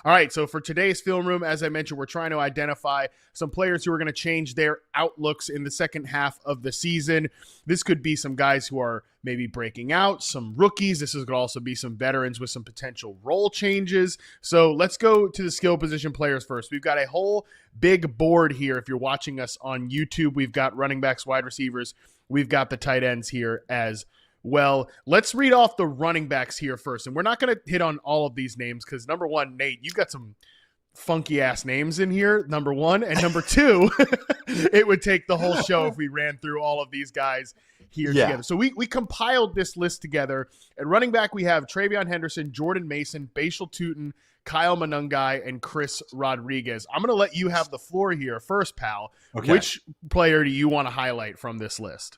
All right, so for today's film room, as I mentioned, we're trying to identify some players who are going to change their outlooks in the second half of the season. This could be some guys who are maybe breaking out, some rookies. This could also be some veterans with some potential role changes. So let's go to the skill position players first. We've got a whole big board here. If you're watching us on YouTube, we've got running backs, wide receivers. We've got the tight ends here as well. Let's read off the running backs here first. And we're not going to hit on all of these names because, number one, Nate, you've got some funky-ass names in here, number one. And number two, it would take the whole show if we ran through all of these guys here together. So we compiled this list together. At running back, we have Travion Henderson, Jordan Mason, Bashal Tutin, Kyle Monangai, and Chris Rodriguez. I'm going to let you have the floor here first, pal. Okay. Which player do you want to highlight from this list?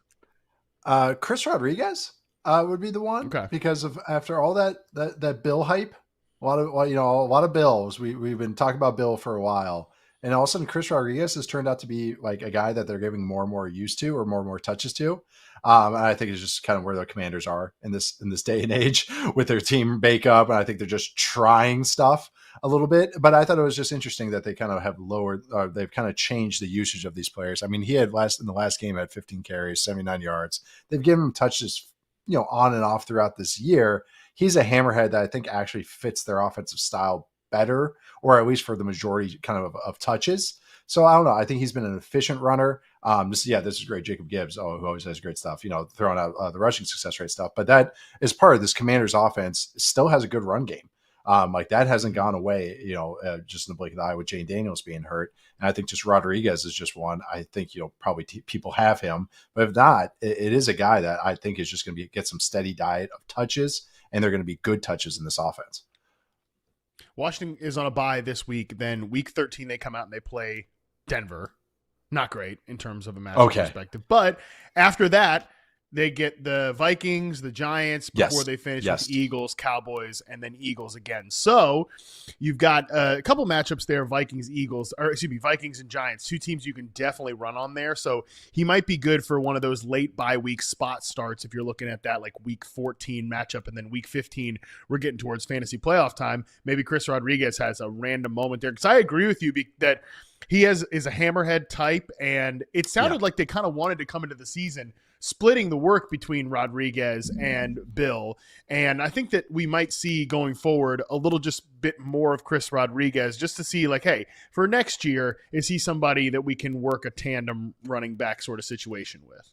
Chris Rodriguez would be the one, because of after all that Bill hype, a lot of Bills. We've been talking about Bill for a while, and all of a sudden Chris Rodriguez has turned out to be like a guy that they're giving more and more use to, or more and more touches to. And I think it's just kind of where the Commanders are in this day and age with their team makeup, and I think they're just trying stuff a little bit. But I thought it was just interesting that they kind of have lowered, they've kind of changed the usage of these players. I mean, he had in the last game had 15 carries, 79 yards. They've given him touches, on and off throughout this year. He's a hammerhead that I think actually fits their offensive style better, or at least for the majority kind of touches. So I don't know. I think he's been an efficient runner. This is great. Jacob Gibbs, who always has great stuff, throwing out the rushing success rate stuff. But that is part of this Commanders offense, still has a good run game. Like that hasn't gone away, just in the blink of the eye with Jane Daniels being hurt. And I think just Rodriguez is just one. I think, probably people have him, but if not, it is a guy that I think is just going to get some steady diet of touches, and they're going to be good touches in this offense. Washington is on a bye this week. Then week 13, they come out and they play Denver. Not great in terms of a matchup perspective. But after that, they get the Vikings, the Giants before they finish with Eagles, Cowboys, and then Eagles again. So you've got a couple matchups there, Vikings and Giants, two teams you can definitely run on there. So he might be good for one of those late bye week spot starts if you're looking at that like week 14 matchup, and then week 15, we're getting towards fantasy playoff time. Maybe Chris Rodriguez has a random moment there, because I agree with you that he is a hammerhead type, and it sounded like they kind of wanted to come into the season splitting the work between Rodriguez and Bill. And I think that we might see going forward a little just bit more of Chris Rodriguez, just to see like, hey, for next year, is he somebody that we can work a tandem running back sort of situation with?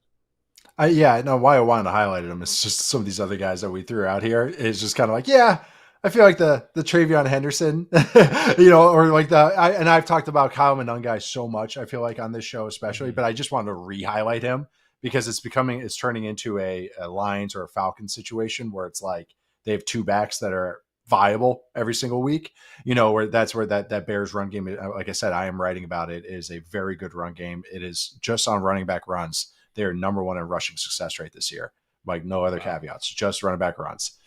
Why I wanted to highlight him is just some of these other guys that we threw out here is just kind of like, I feel like the Travion Henderson, or like and I've talked about Kyle Monangai so much, I feel like on this show especially, but I just wanted to re-highlight him because it's turning into a Lions or a Falcons situation where it's like they have two backs that are viable every single week, where that Bears run game, like I said, I am writing about it, is a very good run game. It is just on running back runs. They're number one in rushing success rate this year. Like no other caveats, just running back runs.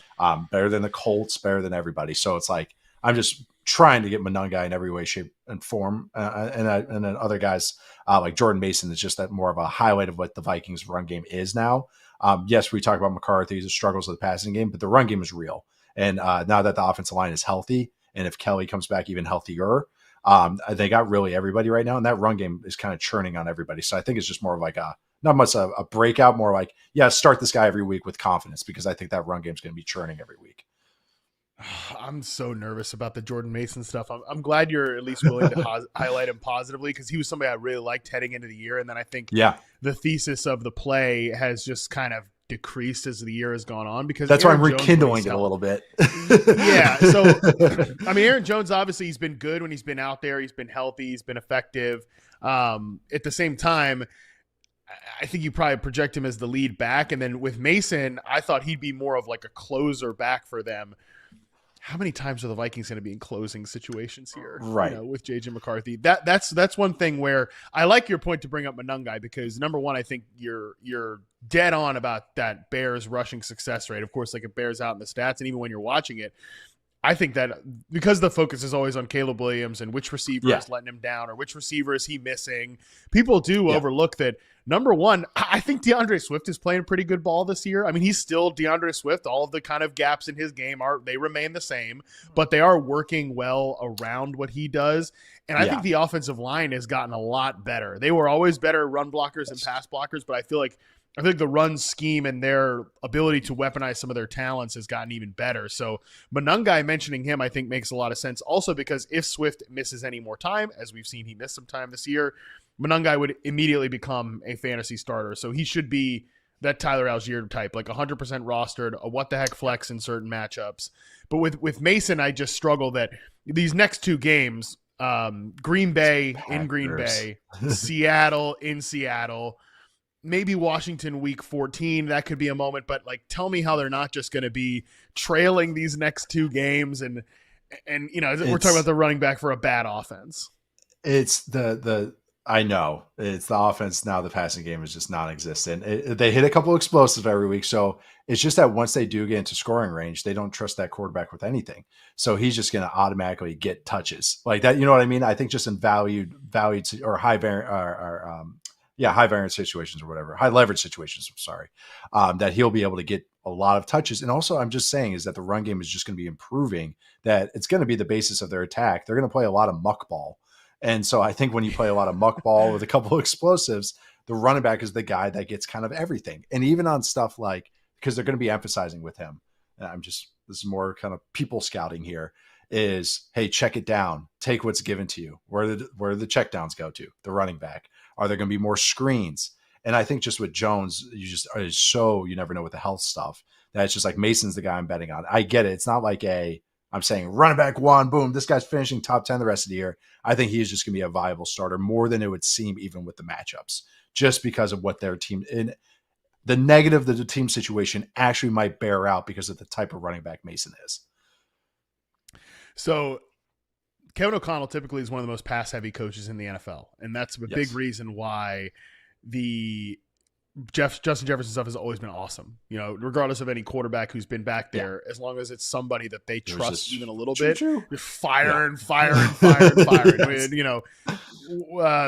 Better than the Colts, better than everybody. So it's like, I'm just trying to get Monangai in every way, shape, and form. And then other guys like Jordan Mason is just that more of a highlight of what the Vikings run game is now. Yes, we talk about McCarthy's struggles with the passing game, but the run game is real. And now that the offensive line is healthy, and if Kelly comes back even healthier, they got really everybody right now. And that run game is kind of churning on everybody. So I think it's just more of like not much a breakout, more like, start this guy every week with confidence, because I think that run game is going to be churning every week. I'm so nervous about the Jordan Mason stuff. I'm glad you're at least willing to highlight him positively, because he was somebody I really liked heading into the year. And then I think the thesis of the play has just kind of decreased as the year has gone on, because that's why I'm rekindling it a little bit. So, I mean, Aaron Jones, obviously he's been good when he's been out there. He's been healthy. He's been effective. At the same time, I think you probably project him as the lead back. And then with Mason, I thought he'd be more of like a closer back for them. How many times are the Vikings going to be in closing situations here? Right. With JJ McCarthy. That's one thing where I like your point to bring up Monangai, because number one, I think you're dead on about that Bears rushing success rate. Of course, like it bears out in the stats, and even when you're watching it, I think that because the focus is always on Caleb Williams and which receiver is letting him down or which receiver is he missing, people do overlook that. Number one, I think DeAndre Swift is playing pretty good ball this year. I mean, he's still DeAndre Swift. All of the kind of gaps in his game they remain the same, but they are working well around what he does. And I think the offensive line has gotten a lot better. They were always better run blockers and pass blockers, but I think the run scheme and their ability to weaponize some of their talents has gotten even better. So Monangai, mentioning him, I think makes a lot of sense. Also because if Swift misses any more time, as we've seen he missed some time this year, Monangai would immediately become a fantasy starter. So he should be that Tyler Algier type, like 100% rostered, a what the heck flex in certain matchups. But with Mason, I just struggle that these next two games, Green Bay in Green Bay, Seattle in Seattle, maybe Washington week 14, that could be a moment, but like, tell me how they're not just going to be trailing these next two games. And we're talking about the running back for a bad offense. It's I know it's the offense now. The passing game is just non-existent. They hit a couple explosives every week. So it's just that once they do get into scoring range, they don't trust that quarterback with anything. So he's just going to automatically get touches like that. You know what I mean? I think just in valued or high variance situations or whatever, high leverage situations. I'm sorry, that he'll be able to get a lot of touches. And also I'm just saying is that the run game is just going to be improving, that it's going to be the basis of their attack. They're going to play a lot of muck ball. And so I think when you play a lot of muck ball with a couple of explosives, the running back is the guy that gets kind of everything. And even on stuff like, because they're going to be emphasizing with him, this is more kind of people scouting here, is, hey, check it down. Take what's given to you. Where do the check downs go to? The running back. Are there going to be more screens? And I think just with Jones, you never know with the health stuff. That's just like Mason's the guy I'm betting on. I get it. It's not like I'm saying running back one, boom, this guy's finishing top 10 the rest of the year. I think he's just going to be a viable starter more than it would seem even with the matchups, just because of what their team in the negative that the team situation actually might bear out because of the type of running back Mason is. So Kevin O'Connell typically is one of the most pass heavy coaches in the NFL. And that's a big reason why the Justin Jefferson stuff has always been awesome. Regardless of any quarterback who's been back there, as long as it's somebody that they trust even a little bit, you're firing. I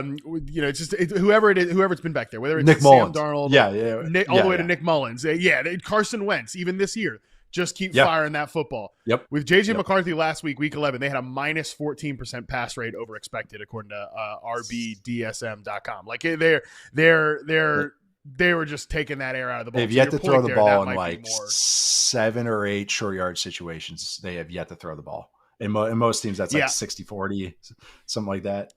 mean, it's just whoever it is, whoever's been back there, whether it's Nick Sam Mullins. Darnold, all the way to Nick Mullins. Carson Wentz, even this year, just keep firing that football. With JJ McCarthy last week 11, they had a minus 14% pass rate over expected, according to RBDSM.com. Like they were just taking that air out of the ball. They've yet to throw the ball in like 7 or 8 short yard situations. They have yet to throw the ball. In most teams, that's like 60-40, something like that.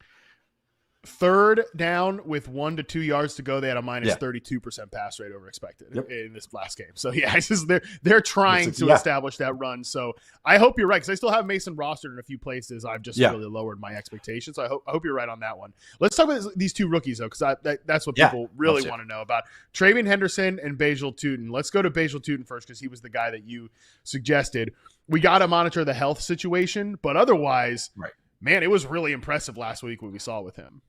Third down with 1 to 2 yards to go, they had a minus 32% pass rate over expected in this last game. So it's just they're trying to establish that run. So I hope you're right, because I still have Mason rostered in a few places. I've just really lowered my expectations. So I hope you're right on that one. Let's talk about these two rookies though, because that's what people really want to know about. Travion Henderson and Bajal Tootin. Let's go to Bajal Tootin first, because he was the guy that you suggested. We got to monitor the health situation, but otherwise, man, it was really impressive last week what we saw with him.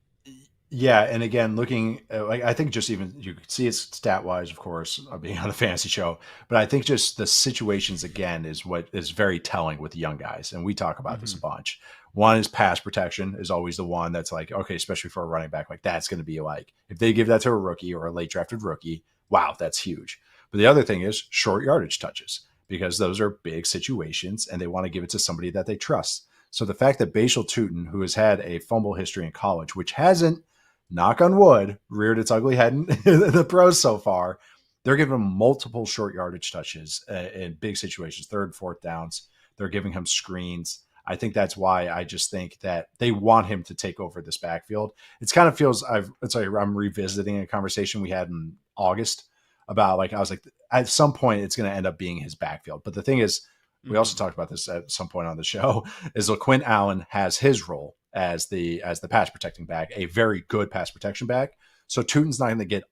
Yeah, and again, looking, I think just even you could see it stat wise, of course, being on a fantasy show, but I think just the situations again is what is very telling with the young guys, and we talk about this a bunch. One is pass protection is always the one that's like, okay, especially for a running back, like that's going to be like if they give that to a rookie or a late drafted rookie, wow, that's huge. But the other thing is short yardage touches, because those are big situations, and they want to give it to somebody that they trust. So the fact that Bajal Tootin, who has had a fumble history in college, which hasn't, knock on wood, reared its ugly head in the pros so far, they're giving him multiple short yardage touches in big situations, 3rd and 4th downs. They're giving him screens. I think that's why I just think that they want him to take over this backfield. It's kind of feels it's like I'm revisiting a conversation we had in August about I was like, at some point it's going to end up being his backfield. But the thing is, we also talked about this at some point on the show, is LaQuint Allen has his role as the pass protecting back, a very good pass protection back. So Tootin's not going to get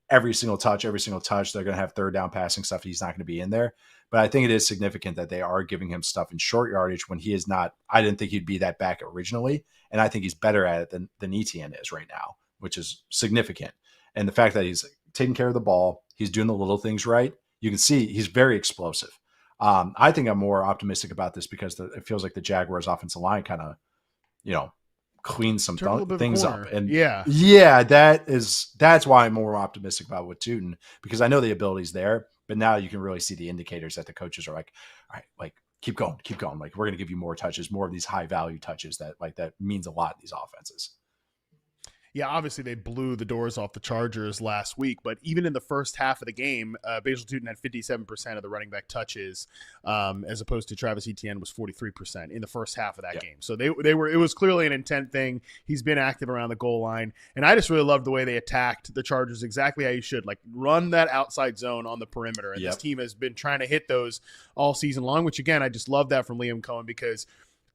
every single touch. They're going to have 3rd down passing stuff. He's not going to be in there. But I think it is significant that they are giving him stuff in short yardage when he is not. I didn't think he'd be that back originally, and I think he's better at it than Etienne is right now, which is significant. And the fact that he's taking care of the ball, he's doing the little things right. You can see he's very explosive. I think I'm more optimistic about this because it feels like the Jaguars offensive line kind of, clean some things up. And that's why I'm more optimistic about with Tootin, because I know the ability's there, but now you can really see the indicators that the coaches are like, all right, like keep going. Like, we're going to give you more touches, more of these high value touches that means a lot in these offenses. Yeah, obviously they blew the doors off the Chargers last week, but even in the first half of the game, Basil Tootin had 57% of the running back touches, as opposed to Travis Etienne was 43% in the first half of that game. So they were. It was clearly an intent thing. He's been active around the goal line, and I just really loved the way they attacked the Chargers exactly how you should, like run that outside zone on the perimeter. And this team has been trying to hit those all season long, which again I just love that from Liam Cohen, because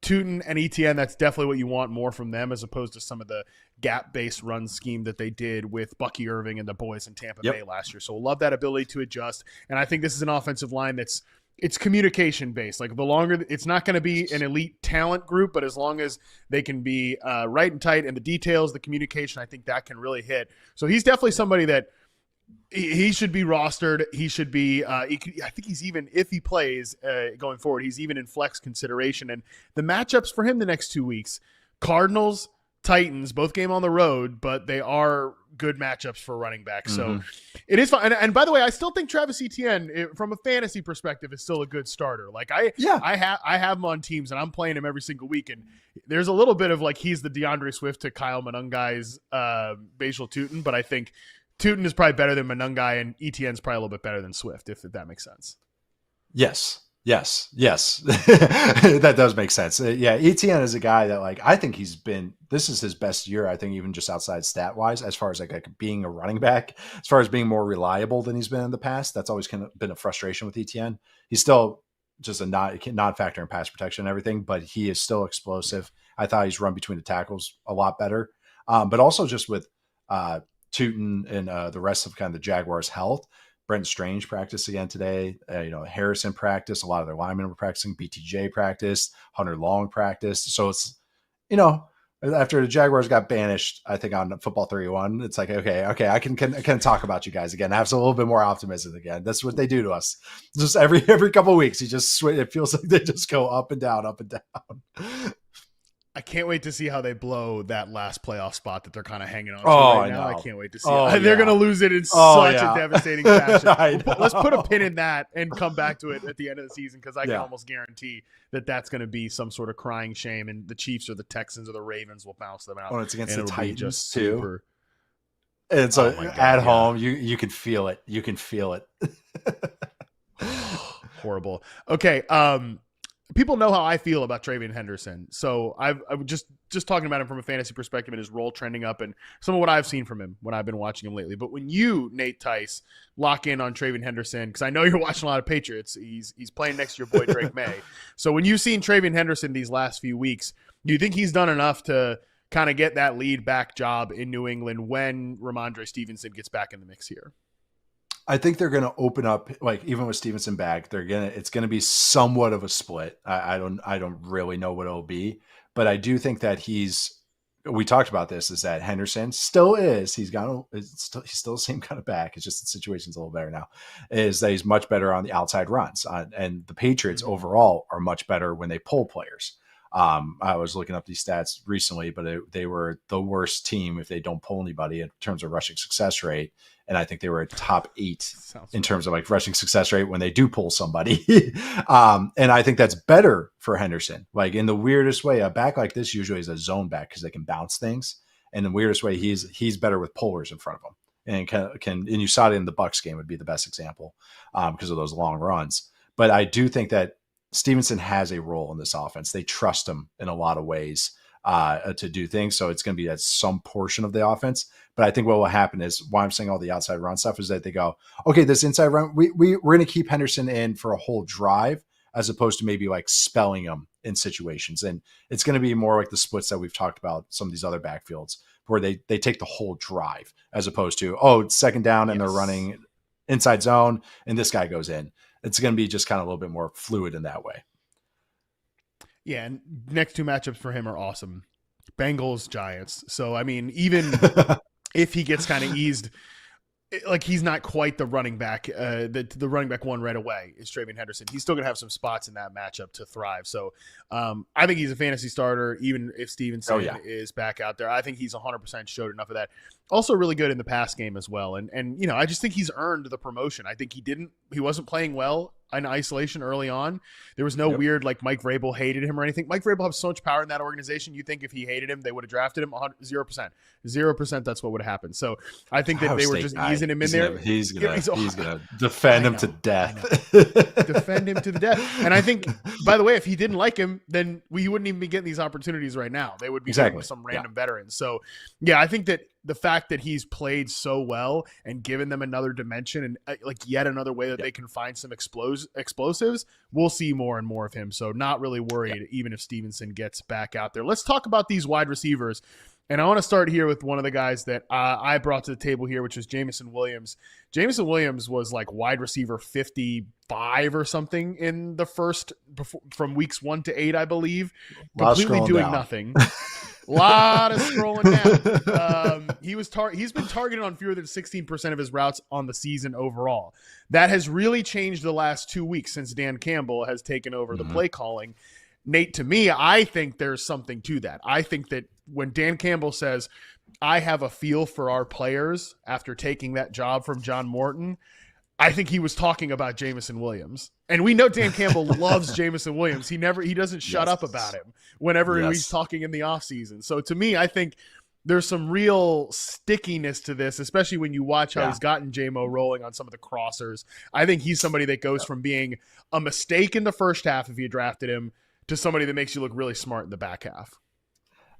Tootin and Etienne, that's definitely what you want more from them, as opposed to some of the gap-based run scheme that they did with Bucky Irving and the boys in Tampa Bay last year. So love that ability to adjust. And I think this is an offensive line it's communication-based. Like, the longer, it's not going to be an elite talent group, but as long as they can be right and tight, and the details, the communication, I think that can really hit. So he's definitely somebody that he should be rostered. He should be. I think he's even, if he plays going forward, he's even in flex consideration. And the matchups for him the next 2 weeks: Cardinals, Titans, both game on the road, but they are good matchups for running back. So it is fun. And by the way, I still think Travis Etienne, from a fantasy perspective, is still a good starter. Like I have him on teams, and I'm playing him every single week. And there's a little bit of like he's the DeAndre Swift to Kyle Monungai's Basil Tootin, but I think Tootin is probably better than Monungai, and Etienne's probably a little bit better than Swift, if that makes sense. Yes. That does make sense. Etienne is a guy that, like, I think this is his best year, I think, even just outside stat wise, as far as like being a running back, as far as being more reliable than he's been in the past. That's always kind of been a frustration with Etienne. He's still just a non-factor in pass protection and everything, but he is still explosive. I thought he's run between the tackles a lot better. But also just with Tootin and the rest of kind of the Jaguars' health. Brent Strange practiced again today. Harrison practiced. A lot of their linemen were practicing. BTJ practiced. Hunter Long practiced. So it's, after the Jaguars got banished, I think on Football 31, it's like, okay, I can talk about you guys again. Have a little bit more optimism again. That's what they do to us. Just every couple of weeks, it feels like they just go up and down, up and down. I can't wait to see how they blow that last playoff spot that they're kind of hanging on to right now. I can't wait to see it. They're going to lose it in such a devastating fashion. Let's put a pin in that and come back to it at the end of the season, because I can almost guarantee that that's going to be some sort of crying shame, and the Chiefs or the Texans or the Ravens will bounce them out. Well, it's against the Titans too. And so at home, you can feel it. You can feel it. Horrible. Okay. People know how I feel about TreVeyon Henderson. So I'm just talking about him from a fantasy perspective and his role trending up and some of what I've seen from him when I've been watching him lately. But when you, Nate Tice, lock in on TreVeyon Henderson, because I know you're watching a lot of Patriots, he's playing next to your boy Drake May. So when you've seen TreVeyon Henderson these last few weeks, do you think he's done enough to kind of get that lead back job in New England when Ramondre Stevenson gets back in the mix here? I think they're going to open up, like, even with Stevenson back, it's going to be somewhat of a split. I don't really know what it'll be, but I do think that we talked about this, is that Henderson still is, he's still the same kind of back. It's just the situation's a little better now, is that he's much better on the outside runs. And the Patriots overall are much better when they pull players. I was looking up these stats recently, but they were the worst team if they don't pull anybody in terms of rushing success rate. And I think they were a top 8 in terms of like rushing success rate when they do pull somebody. And I think that's better for Henderson. Like, in the weirdest way, a back like this usually is a zone back because they can bounce things. And in the weirdest way, he's better with pullers in front of him. And and you saw it in the Bucs game would be the best example because of those long runs. But I do think that Stevenson has a role in this offense. They trust him in a lot of ways to do things. So it's going to be at some portion of the offense. But I think what will happen is, why I'm saying all the outside run stuff, is that they go, okay, this inside run, we're going to keep Henderson in for a whole drive, as opposed to maybe like spelling him in situations. And it's going to be more like the splits that we've talked about, some of these other backfields, where they take the whole drive, as opposed to, it's second down and they're running inside zone and this guy goes in. It's going to be just kind of a little bit more fluid in that way. Yeah, and next 2 matchups for him are awesome. Bengals, Giants. So, I mean, even if he gets kind of eased like he's not quite the running back, the running back one right away is Travion Henderson. He's still going to have some spots in that matchup to thrive. So I think he's a fantasy starter, even if Stevenson is back out there. I think he's 100% showed enough of that. Also really good in the pass game as well. And I just think he's earned the promotion. I think he wasn't playing well in isolation early on. There was no weird, like Mike Vrabel hated him or anything. Mike Vrabel has so much power in that organization. You think if he hated him, they would have drafted him 0%. 0%, that's what would happen. So I think that they were just easing him in there. He's gonna defend him to death. Defend him to the death. And I think, by the way, if he didn't like him, then we wouldn't even be getting these opportunities right now. They would be getting some random veterans. So I think that the fact that he's played so well and given them another dimension and like yet another way that they can find some explosives, we'll see more and more of him. So not really worried even if Stevenson gets back out there. Let's talk about these wide receivers. And I want to start here with one of the guys that I brought to the table here, which was Jameson Williams. Jameson Williams was like wide receiver 55 or something in the first, from weeks 1 to 8, I believe. Completely doing nothing. A lot of scrolling down. He's been targeted on fewer than 16% of his routes on the season overall. That has really changed the last 2 weeks since Dan Campbell has taken over the play calling. Nate, to me, I think there's something to that. I think that when Dan Campbell says, I have a feel for our players after taking that job from John Morton, I think he was talking about Jameson Williams. And we know Dan Campbell loves Jameson Williams. He doesn't shut up about him whenever he's talking in the offseason. So to me, I think there's some real stickiness to this, especially when you watch how he's gotten J-Mo rolling on some of the crossers. I think he's somebody that goes from being a mistake in the first half if you drafted him to somebody that makes you look really smart in the back half.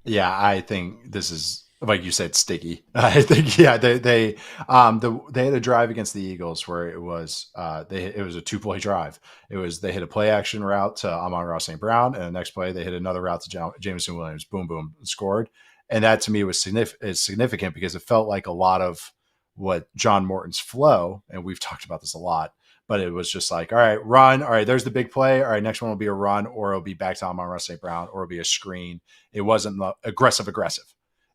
Yeah, I think this is, like you said, sticky. I think they had a drive against the Eagles where it was it was a 2-play drive. They hit a play action route to Amon-Ra St. Brown, and the next play they hit another route to Jameson Williams. Boom, boom, scored. And that to me was significant because it felt like a lot of what John Morton's flow, and we've talked about this a lot. But it was just like, all right, run. All right, there's the big play. All right, next one will be a run, or it'll be back to Amon-Ra St. Brown, or it'll be a screen. It wasn't aggressive.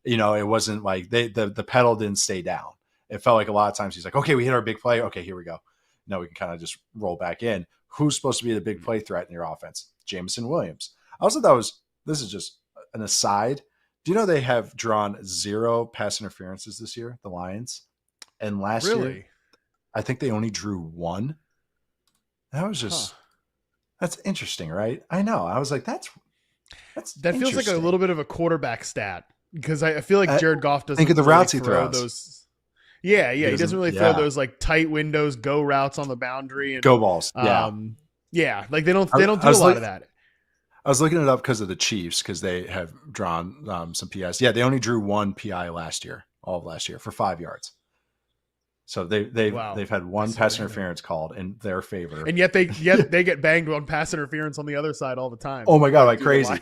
It wasn't like the pedal didn't stay down. It felt like a lot of times he's like, okay, we hit our big play. Okay, here we go. Now we can kind of just roll back in. Who's supposed to be the big play threat in your offense? Jameson Williams. I also thought this is just an aside. Do you know they have drawn 0 pass interferences this year, the Lions? And last year, I think they only drew 1. That was just that's interesting, right? I know. I was like, that feels like a little bit of a quarterback stat because I feel like Jared Goff doesn't think of the really routes he throws. Those, he doesn't really throw those like tight windows, go routes on the boundary and go balls. Like they don't do a lot of that. I was looking it up because of the Chiefs because they have drawn some PIs. Yeah, they only drew 1 PI all of last year for 5 yards. So they've had 1 pass interference called in their favor, and yet they get banged on pass interference on the other side all the time. Oh my god, like crazy!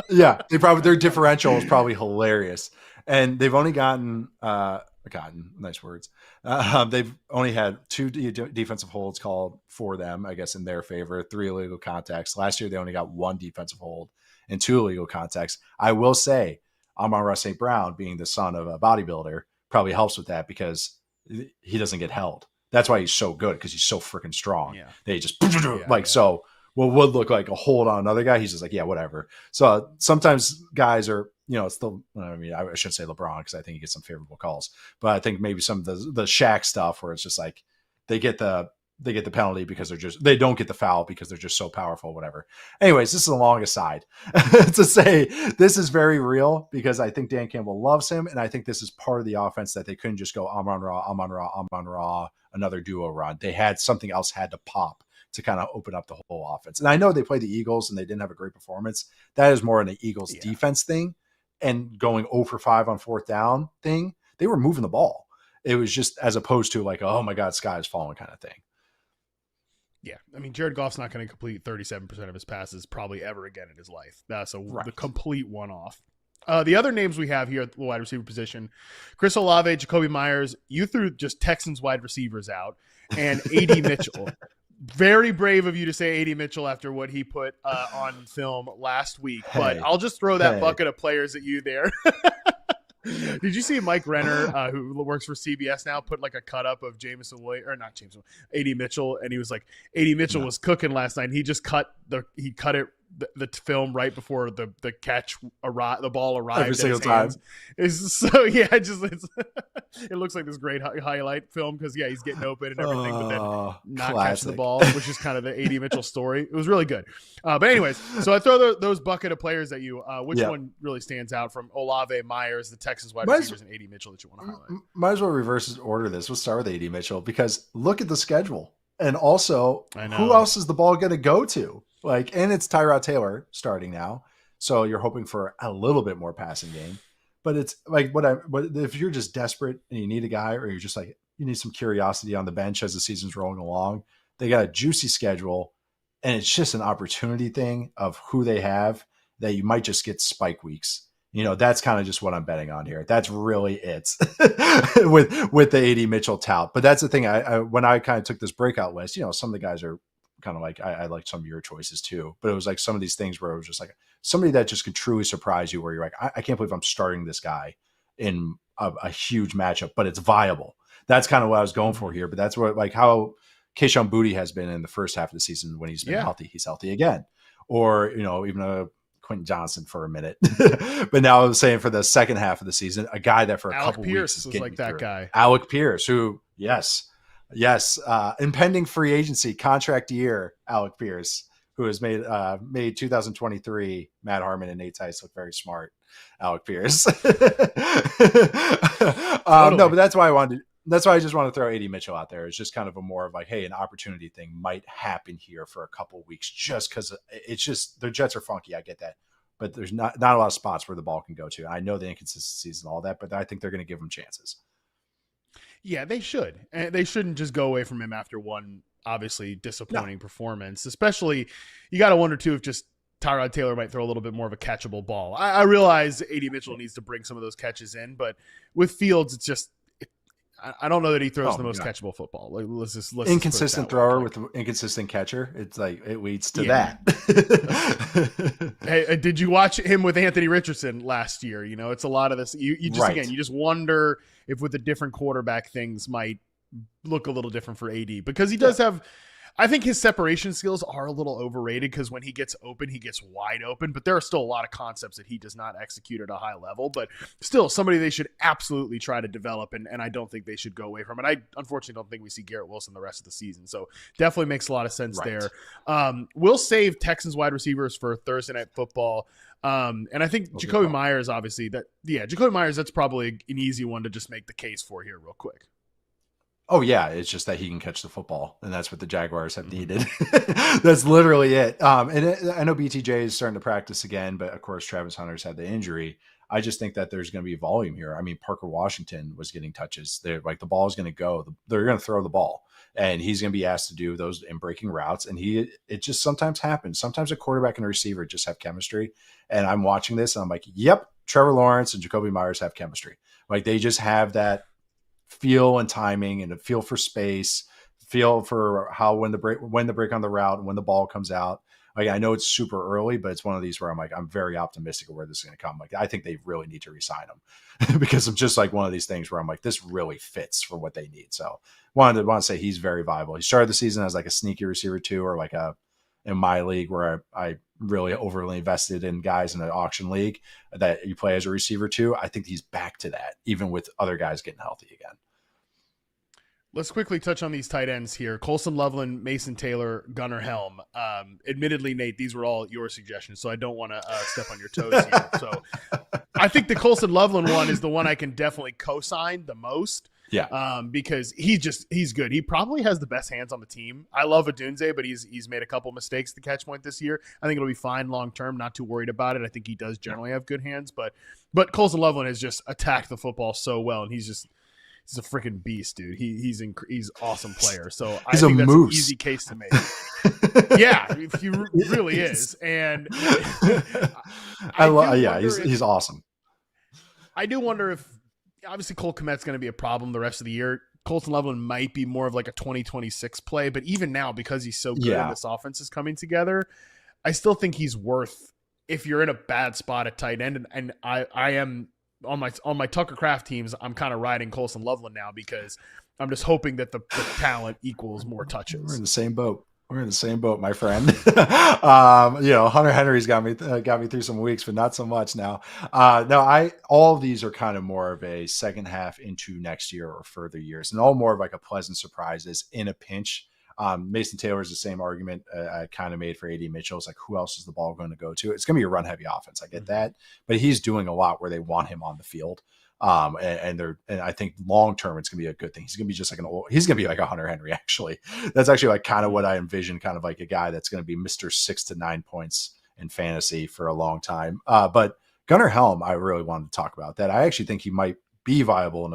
Yeah, their differential is probably hilarious, and they've only gotten nice words. They've only had 2 defensive holds called for them, I guess, in their favor. 3 illegal contacts. Last year they only got 1 defensive hold and 2 illegal contacts. I will say, Amon-Ra St. Brown, being the son of a bodybuilder, probably helps with that because he doesn't get held. That's why he's so good because he's so freaking strong. Yeah. They just so what would look like a hold on another guy, he's just like, yeah, whatever. So sometimes guys are, it's the, I mean, I shouldn't say LeBron because I think he gets some favorable calls, but I think maybe some of the Shaq stuff where it's just like they get the penalty because they don't get the foul because they're just so powerful, whatever. Anyways, this is a long aside to say this is very real because I think Dan Campbell loves him. And I think this is part of the offense that they couldn't just go Amon-Ra, another duo run. They had something else had to pop to kind of open up the whole offense. And I know they played the Eagles and they didn't have a great performance. That is more an Eagles defense thing and going 0 for 5 on 4th down thing. They were moving the ball. It was just as opposed to like, oh my God, sky is falling kind of thing. Yeah, I mean, Jared Goff's not going to complete 37% of his passes probably ever again in his life. That's the complete one-off. The other names we have here at the wide receiver position, Chris Olave, Jacoby Myers, you threw just Texans wide receivers out, and A.D. Mitchell. Very brave of you to say A.D. Mitchell after what he put on film last week, but I'll just throw that bucket of players at you there. Did you see Mike Renner, who works for CBS now, put like a cut up of Jameson Williams, or not Jameson, A.D. Mitchell, and he was like, A.D. Mitchell was cooking last night. And he just cut the film right before the catch the ball arrived every single time. It looks like this great highlight film because he's getting open and everything, but then not classic. catching the ball, which is kind of the A.D. Mitchell story. It was really good. But anyways, so I throw those bucket of players at you. Which one really stands out from Olave, Myers, the Texans wide receivers, and A.D. Mitchell that you want to highlight? Might as well reverse order this. We'll start with A.D. Mitchell because look at the schedule. And also, who else is the ball going to go to? And it's Tyrod Taylor starting now. So you're hoping for a little bit more passing game. But it's like if you're just desperate and you need a guy, or you're just like, you need some curiosity on the bench as the season's rolling along, they got a juicy schedule. And it's just an opportunity thing of who they have that you might just get spike weeks. That's kind of just what I'm betting on here. That's really it with the A.D. Mitchell tout. But that's the thing. When I kind of took this breakout list, some of the guys are kind of like, I like some of your choices too. But it was like some of these things where it was just like somebody that just could truly surprise you, where you're like, I can't believe I'm starting this guy in a huge matchup, but it's viable. That's kind of what I was going for here. But that's what, like how Kayshon Boutte has been in the first half of the season when he's been healthy. He's healthy again. Or, even a Quentin Johnson for a minute. But now I was saying for the second half of the season, a guy that for a couple weeks is was like that guy. Alec Pierce, who, yes, impending free agency contract year, Alec Pierce, who has made 2023 Matt Harmon and Nate Tice look very smart. Alec Pierce. Totally. No, but that's why I just want to throw A.D. Mitchell out there. It's just kind of a more of like, hey, an opportunity thing might happen here for a couple of weeks, just because it's just the Jets are funky. I get that, but there's not a lot of spots where the ball can go to. I know the inconsistencies and all that, but I think they're going to give him chances. Yeah, they should. And they shouldn't just go away from him after one obviously disappointing performance. Especially, you got to wonder too if just Tyrod Taylor might throw a little bit more of a catchable ball. I realize A.D. Mitchell needs to bring some of those catches in, but with Fields, it's just I don't know that he throws the most catchable football. Like, let's inconsistent thrower with an inconsistent catcher. It's like it leads to that. Hey, did you watch him with Anthony Richardson last year? It's a lot of this. You just again, you just wonder if with a different quarterback things might look a little different for AD, because he does have. I think his separation skills are a little overrated because when he gets open, he gets wide open. But there are still a lot of concepts that he does not execute at a high level. But still, somebody they should absolutely try to develop, and I don't think they should go away from it. I unfortunately don't think we see Garrett Wilson the rest of the season. So definitely makes a lot of sense there. We'll save Texans wide receivers for Thursday Night Football. And I think Jacoby Myers, obviously, Jacoby Myers, that's probably an easy one to just make the case for here real quick. Oh, yeah. It's just that he can catch the football, and that's what the Jaguars have needed. That's literally it. I know BTJ is starting to practice again, but of course, Travis Hunter's had the injury. I just think that there's going to be volume here. I mean, Parker Washington was getting touches. They're like, the ball is going to go. They're going to throw the ball, and he's going to be asked to do those in breaking routes. And it just sometimes happens. Sometimes a quarterback and a receiver just have chemistry. And I'm watching this, and I'm like, yep, Trevor Lawrence and Jacoby Myers have chemistry. Like, they just have that feel and timing and a feel for space, feel for how when the break on the route and when the ball comes out. Like, I know it's super early, but it's one of these where I'm like, I'm very optimistic of where this is going to come. Like, I think they really need to re-sign him because I'm just like one of these things where I'm like, this really fits for what they need. So wanted to say he's very viable. He started the season as like a sneaky receiver too, or like in my league where I really overly invested in guys in an auction league that you play as a receiver too. I think he's back to that, even with other guys getting healthy again. Let's quickly touch on these tight ends here. Colson Loveland, Mason Taylor, Gunnar Helm. Admittedly, Nate, these were all your suggestions, so I don't want to step on your toes here. So I think the Colson Loveland one is the one I can definitely co-sign the most. Yeah. Because he's good. He probably has the best hands on the team. I love Odunze, but he's made a couple mistakes at the catch point this year. I think it'll be fine long term. Not too worried about it. I think he does generally have good hands, but Colson Loveland has just attacked the football so well, and he's a freaking beast, dude. He's awesome player. So I think that's an easy case to make. Yeah, he really is. And he's awesome. I do wonder if obviously Cole Kmet's going to be a problem the rest of the year. Colson Loveland might be more of like a 2026 play, but even now, because he's so good and this offense is coming together, I still think he's worth, if you're in a bad spot at tight end, and I am on my Tucker Craft teams, I'm kind of riding Colson Loveland now because I'm just hoping that the talent equals more touches. We're in the same boat. My friend. Hunter Henry's got me through some weeks, but not so much now. All of these are kind of more of a second half into next year or further years, and all more of like a pleasant surprises in a pinch. Mason Taylor's the same argument I kind of made for AD Mitchell. It's like, who else is the ball going to go to? It's going to be a run heavy offense. I get that, but he's doing a lot where they want him on the field. And I think long term it's gonna be a good thing. He's gonna be just like he's gonna be like a Hunter Henry. Actually, that's actually like kind of what I envision, kind of like a guy that's gonna be Mr. 6 to 9 points in fantasy for a long time. But Gunnar Helm, I really wanted to talk about that. I actually think he might be viable in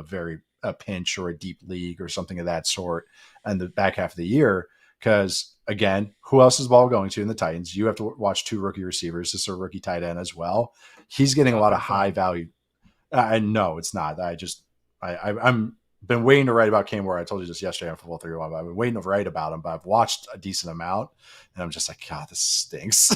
a pinch or a deep league or something of that sort in the back half of the year. Because again, who else is the ball going to in the Titans? You have to watch 2 rookie receivers. This is a rookie tight end as well. He's getting a lot of high value. No, it's not. I'm been waiting to write about Cam Ward. I told you just yesterday on Football 301. I've been waiting to write about him, but I've watched a decent amount, and I'm just like, God, this stinks.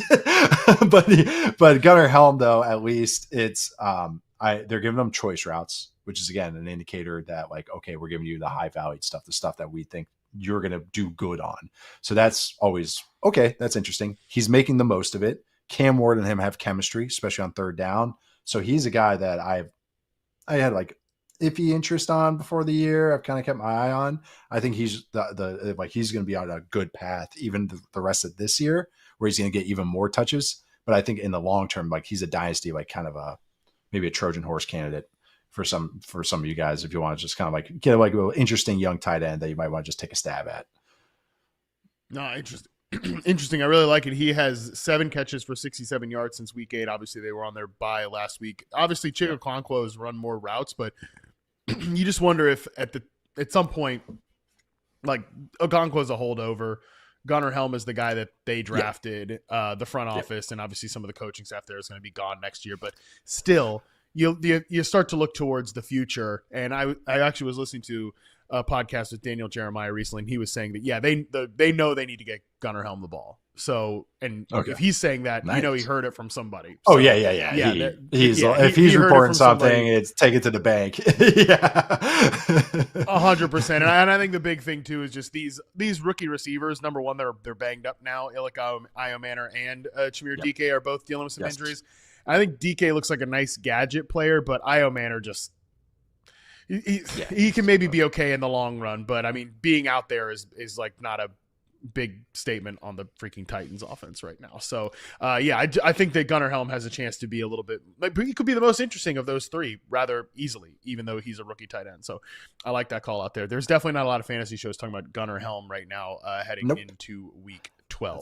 but Gunnar Helm, though, at least it's they're giving them choice routes, which is again an indicator that like, okay, we're giving you the high valued stuff, the stuff that we think you're going to do good on. So that's always okay. That's interesting. He's making the most of it. Cam Ward and him have chemistry, especially on third down. So he's a guy that I had like iffy interest on before the year. I've kind of kept my eye on. I think he's he's going to be on a good path even the rest of this year, where he's going to get even more touches. But I think in the long term, like he's a dynasty, like kind of maybe a Trojan horse candidate for some of you guys if you want to just kind of like get like a little interesting young tight end that you might want to just take a stab at. No, interesting. Interesting. I really like it. He has 7 catches for 67 yards since week 8. Obviously, they were on their bye last week. Obviously, Chico Okonkwo has run more routes, but you just wonder if at some point, like Okonkwo is a holdover. Gunnar Helm is the guy that they drafted. The front office and obviously some of the coaching staff there is going to be gone next year. But still, you start to look towards the future. And I actually was listening to a podcast with Daniel Jeremiah recently, and he was saying that they know they need to get Gunnar Helm the ball. So, and if he's saying that, nice. You know, he heard it from somebody. So, oh yeah. If he's reporting something, it's take it to the bank. 100%. And I think the big thing too is just these rookie receivers. Number one, they're banged up now. Ilika Iomanner and Chimere DK are both dealing with some injuries. I think DK looks like a nice gadget player, but Iomanner just. He can maybe be okay in the long run, but I mean, being out there is like not a big statement on the freaking Titans offense right now. So, I think that Gunnar Helm has a chance to be a little bit like he could be the most interesting of those 3 rather easily, even though he's a rookie tight end. So, I like that call out there. There's definitely not a lot of fantasy shows talking about Gunnar Helm right now, heading into week